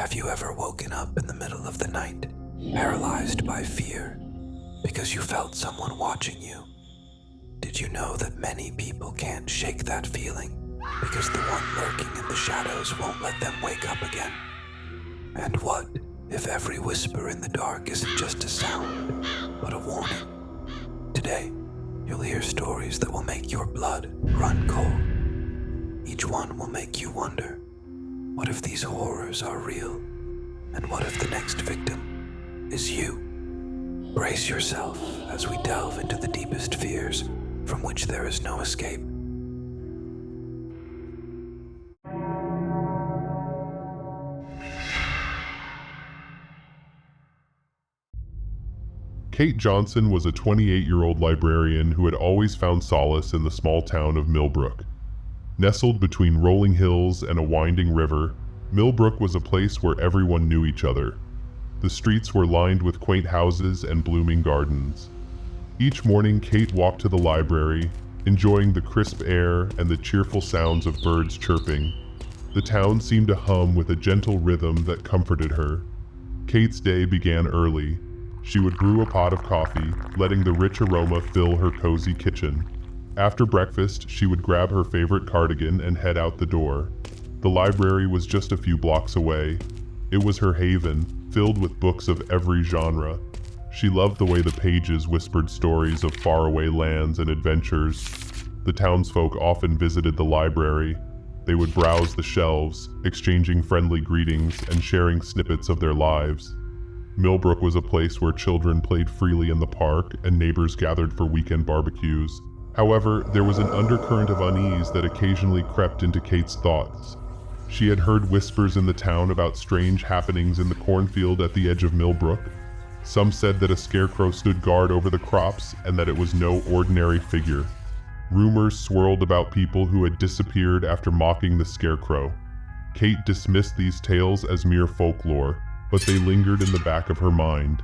Have you ever woken up in the middle of the night, paralyzed by fear, because you felt someone watching you? Did you know that many people can't shake that feeling because the one lurking in the shadows won't let them wake up again? And what if every whisper in the dark isn't just a sound, but a warning? Today, you'll hear stories that will make your blood run cold. Each one will make you wonder, what if these horrors are real? And what if the next victim is you? Brace yourself as we delve into the deepest fears from which there is no escape. Kate Johnson was a 28-year-old librarian who had always found solace in the small town of Millbrook. Nestled between rolling hills and a winding river, Millbrook was a place where everyone knew each other. The streets were lined with quaint houses and blooming gardens. Each morning, Kate walked to the library, enjoying the crisp air and the cheerful sounds of birds chirping. The town seemed to hum with a gentle rhythm that comforted her. Kate's day began early. She would brew a pot of coffee, letting the rich aroma fill her cozy kitchen. After breakfast, she would grab her favorite cardigan and head out the door. The library was just a few blocks away. It was her haven, filled with books of every genre. She loved the way the pages whispered stories of faraway lands and adventures. The townsfolk often visited the library. They would browse the shelves, exchanging friendly greetings and sharing snippets of their lives. Millbrook was a place where children played freely in the park and neighbors gathered for weekend barbecues. However, there was an undercurrent of unease that occasionally crept into Kate's thoughts. She had heard whispers in the town about strange happenings in the cornfield at the edge of Millbrook. Some said that a scarecrow stood guard over the crops and that it was no ordinary figure. Rumors swirled about people who had disappeared after mocking the scarecrow. Kate dismissed these tales as mere folklore, but they lingered in the back of her mind.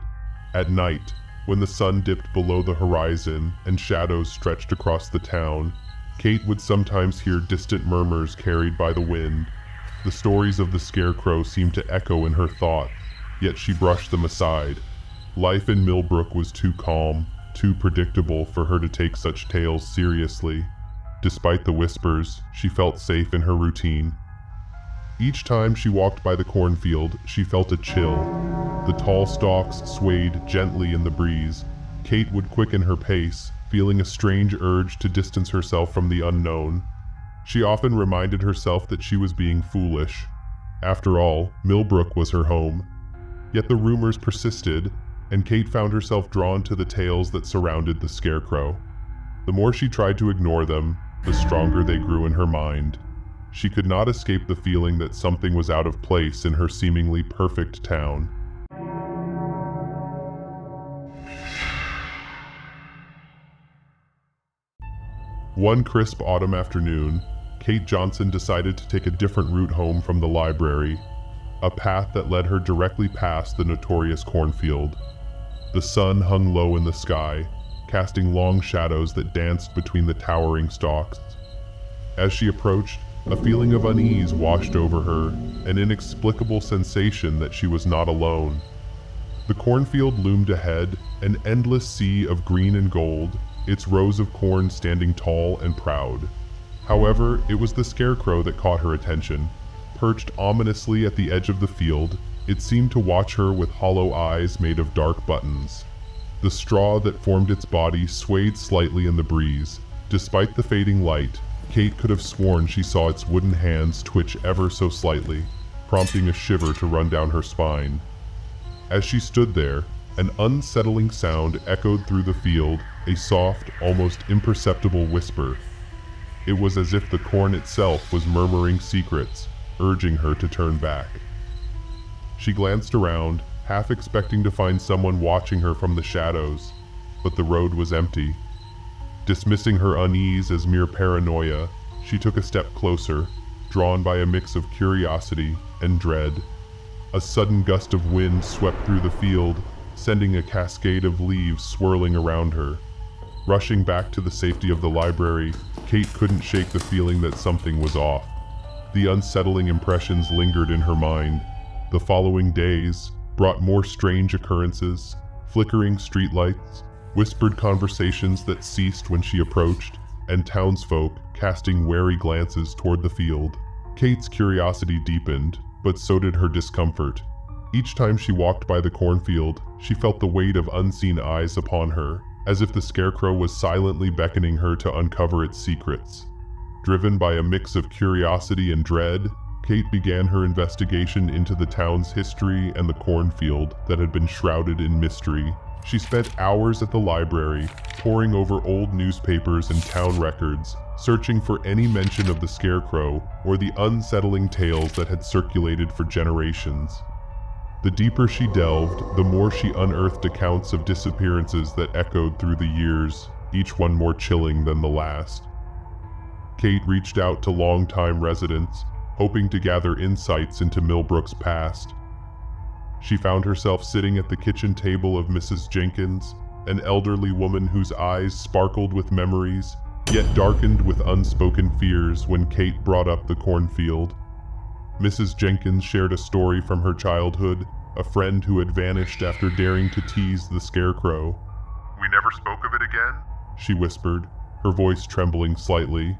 At night, when the sun dipped below the horizon and shadows stretched across the town, Kate would sometimes hear distant murmurs carried by the wind. The stories of the scarecrow seemed to echo in her thought, yet she brushed them aside. Life in Millbrook was too calm, too predictable for her to take such tales seriously. Despite the whispers, she felt safe in her routine. Each time she walked by the cornfield, she felt a chill. The tall stalks swayed gently in the breeze. Kate would quicken her pace, feeling a strange urge to distance herself from the unknown. She often reminded herself that she was being foolish. After all, Millbrook was her home. Yet the rumors persisted, and Kate found herself drawn to the tales that surrounded the scarecrow. The more she tried to ignore them, the stronger they grew in her mind. She could not escape the feeling that something was out of place in her seemingly perfect town. One crisp autumn afternoon, Kate Johnson decided to take a different route home from the library, a path that led her directly past the notorious cornfield. The sun hung low in the sky, casting long shadows that danced between the towering stalks. As she approached, a feeling of unease washed over her, an inexplicable sensation that she was not alone. The cornfield loomed ahead, an endless sea of green and gold, its rows of corn standing tall and proud. However, it was the scarecrow that caught her attention. Perched ominously at the edge of the field, it seemed to watch her with hollow eyes made of dark buttons. The straw that formed its body swayed slightly in the breeze. Despite the fading light, Kate could have sworn she saw its wooden hands twitch ever so slightly, prompting a shiver to run down her spine. As she stood there, an unsettling sound echoed through the field, a soft, almost imperceptible whisper. It was as if the corn itself was murmuring secrets, urging her to turn back. She glanced around, half expecting to find someone watching her from the shadows, but the road was empty. Dismissing her unease as mere paranoia, she took a step closer, drawn by a mix of curiosity and dread. A sudden gust of wind swept through the field, sending a cascade of leaves swirling around her. Rushing back to the safety of the library, Kate couldn't shake the feeling that something was off. The unsettling impressions lingered in her mind. The following days brought more strange occurrences, flickering streetlights, whispered conversations that ceased when she approached, and townsfolk casting wary glances toward the field. Kate's curiosity deepened, but so did her discomfort. Each time she walked by the cornfield, she felt the weight of unseen eyes upon her, as if the Scarecrow was silently beckoning her to uncover its secrets. Driven by a mix of curiosity and dread, Kate began her investigation into the town's history and the cornfield that had been shrouded in mystery. She spent hours at the library, poring over old newspapers and town records, searching for any mention of the Scarecrow or the unsettling tales that had circulated for generations. The deeper she delved, the more she unearthed accounts of disappearances that echoed through the years, each one more chilling than the last. Kate reached out to longtime residents, hoping to gather insights into Millbrook's past. She found herself sitting at the kitchen table of Mrs. Jenkins, an elderly woman whose eyes sparkled with memories, yet darkened with unspoken fears when Kate brought up the cornfield. Mrs. Jenkins shared a story from her childhood, a friend who had vanished after daring to tease the Scarecrow. "We never spoke of it again?" she whispered, her voice trembling slightly.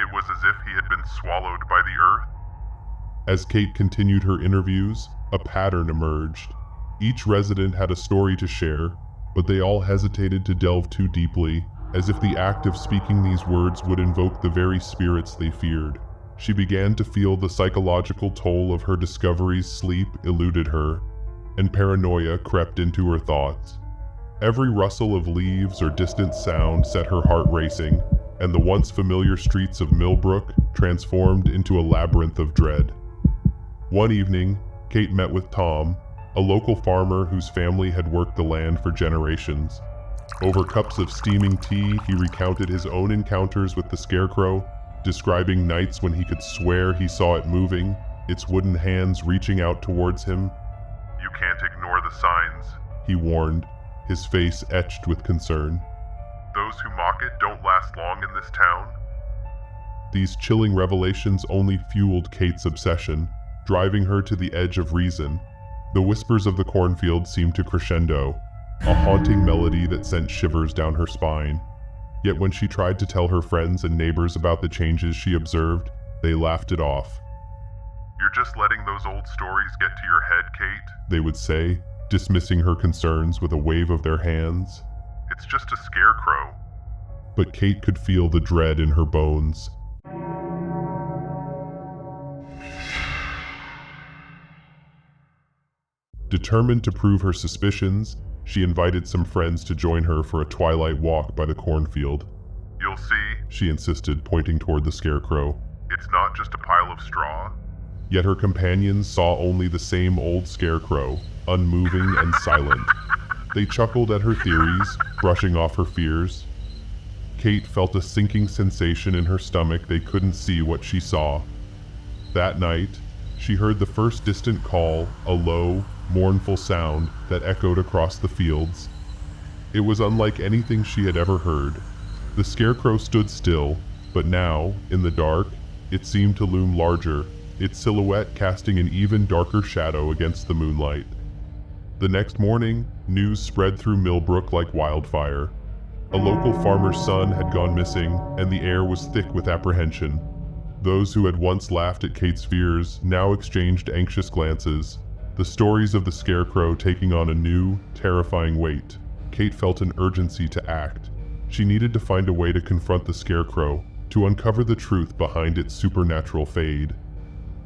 "It was as if he had been swallowed by the earth?" As Kate continued her interviews, a pattern emerged. Each resident had a story to share, but they all hesitated to delve too deeply, as if the act of speaking these words would invoke the very spirits they feared. She began to feel the psychological toll of her discoveries. Sleep eluded her, and paranoia crept into her thoughts. Every rustle of leaves or distant sound set her heart racing, and the once familiar streets of Millbrook transformed into a labyrinth of dread. One evening, Kate met with Tom, a local farmer whose family had worked the land for generations. Over cups of steaming tea, he recounted his own encounters with the Scarecrow, describing nights when he could swear he saw it moving, its wooden hands reaching out towards him. "You can't ignore the signs," he warned, his face etched with concern. "Those who mock it don't last long in this town." These chilling revelations only fueled Kate's obsession, driving her to the edge of reason. The whispers of the cornfield seemed to crescendo, a haunting melody that sent shivers down her spine. Yet when she tried to tell her friends and neighbors about the changes she observed, they laughed it off. "You're just letting those old stories get to your head, Kate," they would say, dismissing her concerns with a wave of their hands. "It's just a scarecrow." But Kate could feel the dread in her bones. Determined to prove her suspicions, she invited some friends to join her for a twilight walk by the cornfield. "You'll see," she insisted, pointing toward the Scarecrow. "It's not just a pile of straw." Yet her companions saw only the same old Scarecrow, unmoving and silent. They chuckled at her theories, brushing off her fears. Kate felt a sinking sensation in her stomach. They couldn't see what she saw. That night, she heard the first distant call, a low, mournful sound that echoed across the fields. It was unlike anything she had ever heard. The Scarecrow stood still, but now, in the dark, it seemed to loom larger, its silhouette casting an even darker shadow against the moonlight. The next morning, news spread through Millbrook like wildfire. A local farmer's son had gone missing, and the air was thick with apprehension. Those who had once laughed at Kate's fears now exchanged anxious glances, the stories of the Scarecrow taking on a new, terrifying weight. Kate felt an urgency to act. She needed to find a way to confront the Scarecrow, to uncover the truth behind its supernatural fade.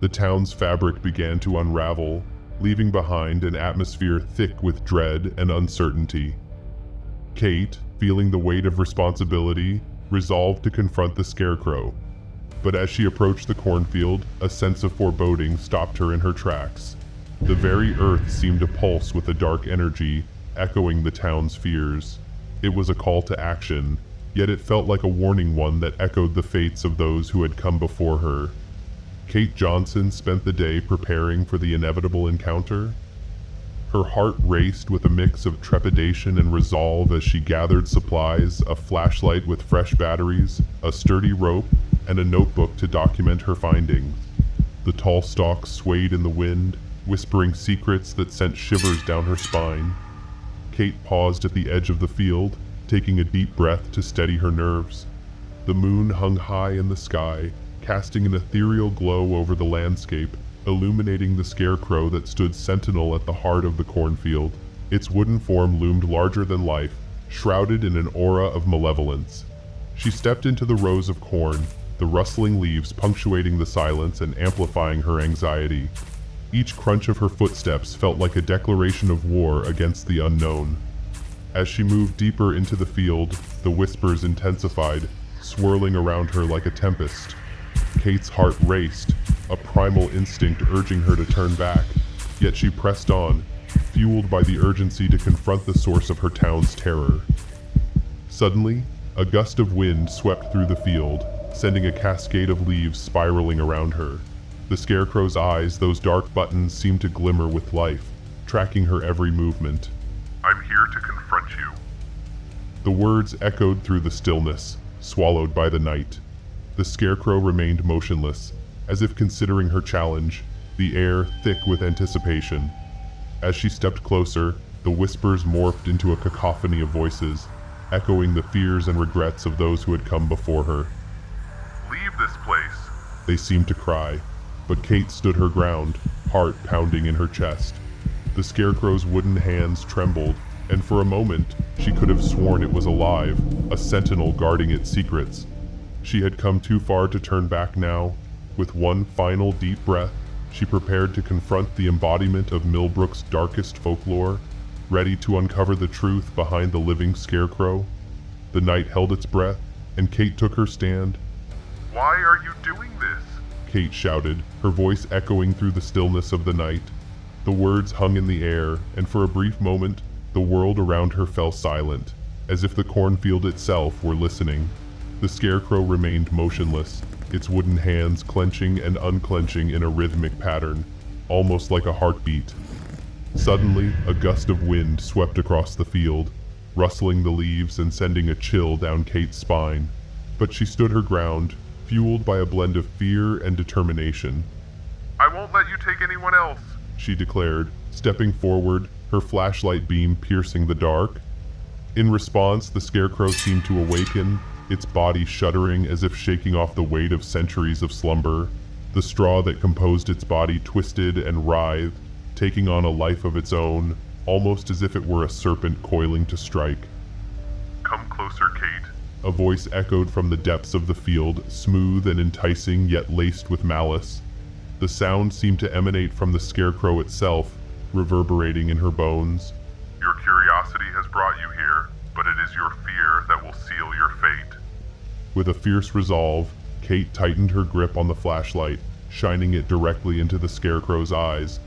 The town's fabric began to unravel, leaving behind an atmosphere thick with dread and uncertainty. Kate, feeling the weight of responsibility, resolved to confront the Scarecrow. But as she approached the cornfield, a sense of foreboding stopped her in her tracks. The very earth seemed to pulse with a dark energy, echoing the town's fears. It was a call to action, yet it felt like a warning one that echoed the fates of those who had come before her. Kate Johnson spent the day preparing for the inevitable encounter. Her heart raced with a mix of trepidation and resolve as she gathered supplies, a flashlight with fresh batteries, a sturdy rope, and a notebook to document her findings. The tall stalks swayed in the wind, whispering secrets that sent shivers down her spine. Kate paused at the edge of the field, taking a deep breath to steady her nerves. The moon hung high in the sky, casting an ethereal glow over the landscape, illuminating the scarecrow that stood sentinel at the heart of the cornfield. Its wooden form loomed larger than life, shrouded in an aura of malevolence. She stepped into the rows of corn, the rustling leaves punctuating the silence and amplifying her anxiety. Each crunch of her footsteps felt like a declaration of war against the unknown. As she moved deeper into the field, the whispers intensified, swirling around her like a tempest. Kate's heart raced, a primal instinct urging her to turn back, yet she pressed on, fueled by the urgency to confront the source of her town's terror. Suddenly, a gust of wind swept through the field, sending a cascade of leaves spiraling around her. The scarecrow's eyes, those dark buttons, seemed to glimmer with life, tracking her every movement. I'm here to confront you. The words echoed through the stillness, swallowed by the night. The scarecrow remained motionless, as if considering her challenge, the air thick with anticipation. As she stepped closer, the whispers morphed into a cacophony of voices, echoing the fears and regrets of those who had come before her. Leave this place. They seemed to cry, but Kate stood her ground, heart pounding in her chest. The scarecrow's wooden hands trembled, and for a moment, she could have sworn it was alive, a sentinel guarding its secrets. She had come too far to turn back now. With one final deep breath, she prepared to confront the embodiment of Millbrook's darkest folklore, ready to uncover the truth behind the living scarecrow. The night held its breath, and Kate took her stand. Why are you doing this? Kate shouted, her voice echoing through the stillness of the night. The words hung in the air, and for a brief moment, the world around her fell silent, as if the cornfield itself were listening. The scarecrow remained motionless, its wooden hands clenching and unclenching in a rhythmic pattern, almost like a heartbeat. Suddenly, a gust of wind swept across the field, rustling the leaves and sending a chill down Kate's spine. But she stood her ground, fueled by a blend of fear and determination. I won't let you take anyone else, she declared, stepping forward, her flashlight beam piercing the dark. In response, the scarecrow seemed to awaken, its body shuddering as if shaking off the weight of centuries of slumber. The straw that composed its body twisted and writhed, taking on a life of its own, almost as if it were a serpent coiling to strike. Come closer, Kate. A voice echoed from the depths of the field, smooth and enticing yet laced with malice. The sound seemed to emanate from the scarecrow itself, reverberating in her bones. Your curiosity has brought you here, but it is your fear that will seal your fate. With a fierce resolve, Kate tightened her grip on the flashlight, shining it directly into the scarecrow's eyes.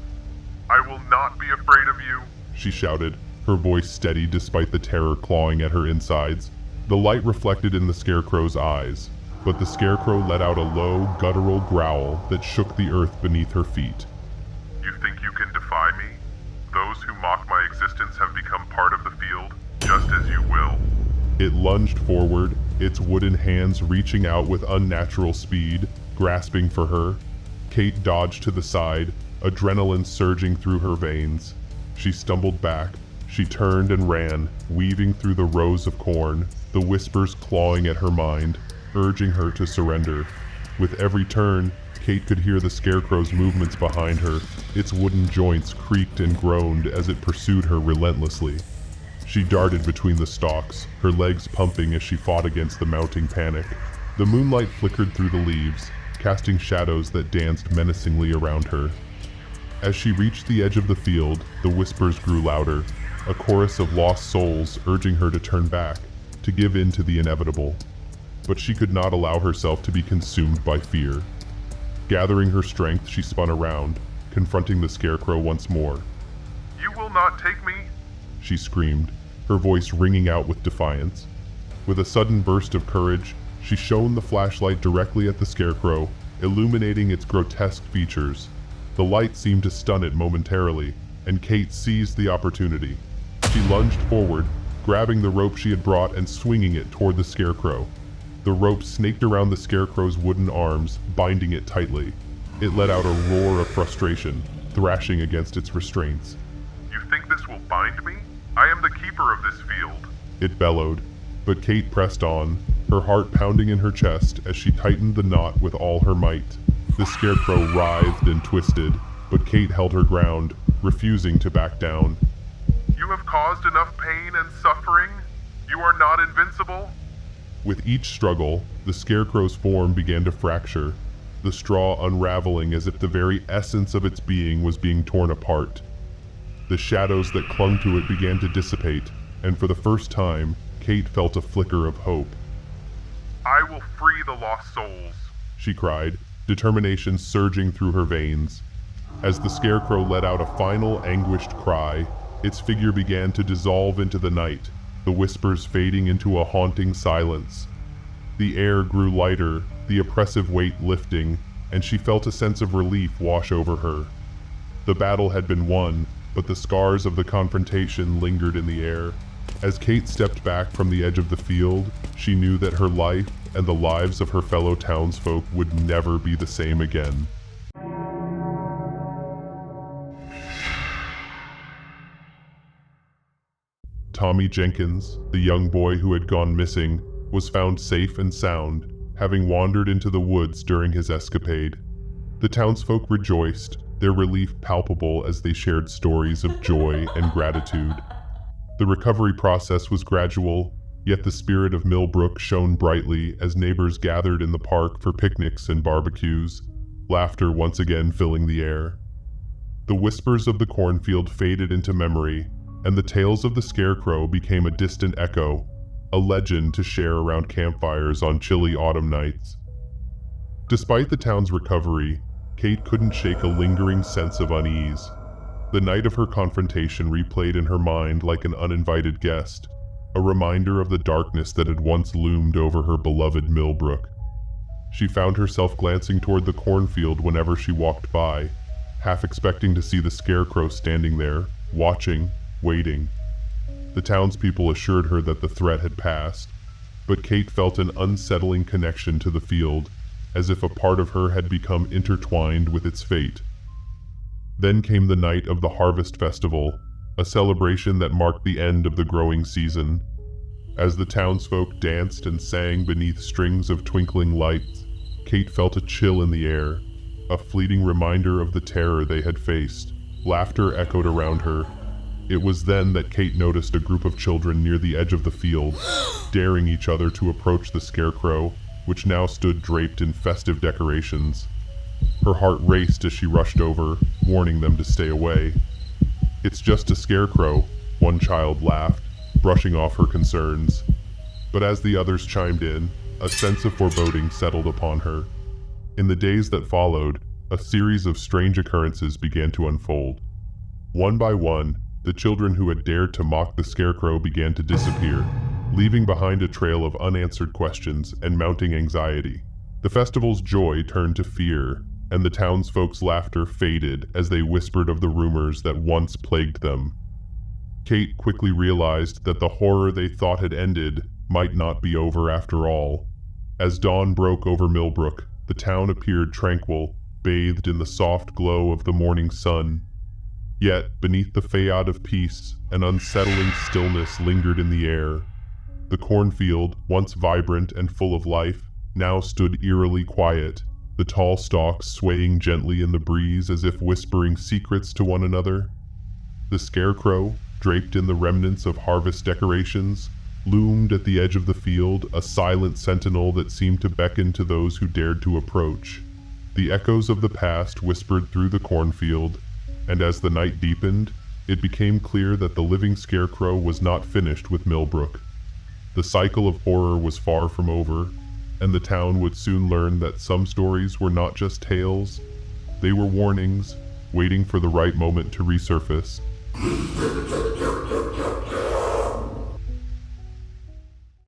I will not be afraid of you, she shouted, her voice steady despite the terror clawing at her insides. The light reflected in the scarecrow's eyes, but the scarecrow let out a low, guttural growl that shook the earth beneath her feet. You think you can defy me? Those who mock my existence have become part of the field, just as you will. It lunged forward, its wooden hands reaching out with unnatural speed, grasping for her. Kate dodged to the side, adrenaline surging through her veins. She stumbled back. She turned and ran, weaving through the rows of corn, the whispers clawing at her mind, urging her to surrender. With every turn, Kate could hear the scarecrow's movements behind her. Its wooden joints creaked and groaned as it pursued her relentlessly. She darted between the stalks, her legs pumping as she fought against the mounting panic. The moonlight flickered through the leaves, casting shadows that danced menacingly around her. As she reached the edge of the field, the whispers grew louder, a chorus of lost souls urging her to turn back, to give in to the inevitable. But she could not allow herself to be consumed by fear. Gathering her strength, she spun around, confronting the scarecrow once more. You will not take me, she screamed, her voice ringing out with defiance. With a sudden burst of courage, she shone the flashlight directly at the scarecrow, illuminating its grotesque features. The light seemed to stun it momentarily, and Kate seized the opportunity. She lunged forward, grabbing the rope she had brought and swinging it toward the scarecrow. The rope snaked around the scarecrow's wooden arms, binding it tightly. It let out a roar of frustration, thrashing against its restraints. You think this will bind me? I am the keeper of this field. It bellowed, but Kate pressed on, her heart pounding in her chest as she tightened the knot with all her might. The Scarecrow writhed and twisted, but Kate held her ground, refusing to back down. You have caused enough pain and suffering. You are not invincible. With each struggle, the Scarecrow's form began to fracture, the straw unraveling as if the very essence of its being was being torn apart. The shadows that clung to it began to dissipate, and for the first time, Kate felt a flicker of hope. I will free the lost souls, She cried, determination surging through her veins. As the Scarecrow let out a final anguished cry, its figure began to dissolve into the night, the whispers fading into a haunting silence. The air grew lighter, the oppressive weight lifting, and she felt a sense of relief wash over her. The battle had been won, but the scars of the confrontation lingered in the air. As Kate stepped back from the edge of the field, she knew that her life and the lives of her fellow townsfolk would never be the same again. Tommy Jenkins, the young boy who had gone missing, was found safe and sound, having wandered into the woods during his escapade. The townsfolk rejoiced, their relief palpable as they shared stories of joy and gratitude. The recovery process was gradual, yet the spirit of Millbrook shone brightly as neighbors gathered in the park for picnics and barbecues, laughter once again filling the air. The whispers of the cornfield faded into memory, and the tales of the Scarecrow became a distant echo, a legend to share around campfires on chilly autumn nights. Despite the town's recovery, Kate couldn't shake a lingering sense of unease. The night of her confrontation replayed in her mind like an uninvited guest, a reminder of the darkness that had once loomed over her beloved Millbrook. She found herself glancing toward the cornfield whenever she walked by, half expecting to see the Scarecrow standing there, watching, waiting. The townspeople assured her that the threat had passed, but Kate felt an unsettling connection to the field, as if a part of her had become intertwined with its fate. Then came the night of the Harvest Festival, a celebration that marked the end of the growing season. As the townsfolk danced and sang beneath strings of twinkling lights, Kate felt a chill in the air, a fleeting reminder of the terror they had faced. Laughter echoed around her. It was then that Kate noticed a group of children near the edge of the field, daring each other to approach the Scarecrow, which now stood draped in festive decorations. Her heart raced as she rushed over, warning them to stay away. "It's just a scarecrow," one child laughed, brushing off her concerns. But as the others chimed in, a sense of foreboding settled upon her. In the days that followed, a series of strange occurrences began to unfold. One by one, the children who had dared to mock the Scarecrow began to disappear, leaving behind a trail of unanswered questions and mounting anxiety. The festival's joy turned to fear, and the townsfolk's laughter faded as they whispered of the rumors that once plagued them. Kate quickly realized that the horror they thought had ended might not be over after all. As dawn broke over Millbrook, the town appeared tranquil, bathed in the soft glow of the morning sun. Yet, beneath the facade of peace, an unsettling stillness lingered in the air. The cornfield, once vibrant and full of life, now stood eerily quiet, the tall stalks swaying gently in the breeze as if whispering secrets to one another. The Scarecrow, draped in the remnants of harvest decorations, loomed at the edge of the field, a silent sentinel that seemed to beckon to those who dared to approach. The echoes of the past whispered through the cornfield, and as the night deepened, it became clear that the living Scarecrow was not finished with Millbrook. The cycle of horror was far from over, and the town would soon learn that some stories were not just tales, they were warnings, waiting for the right moment to resurface.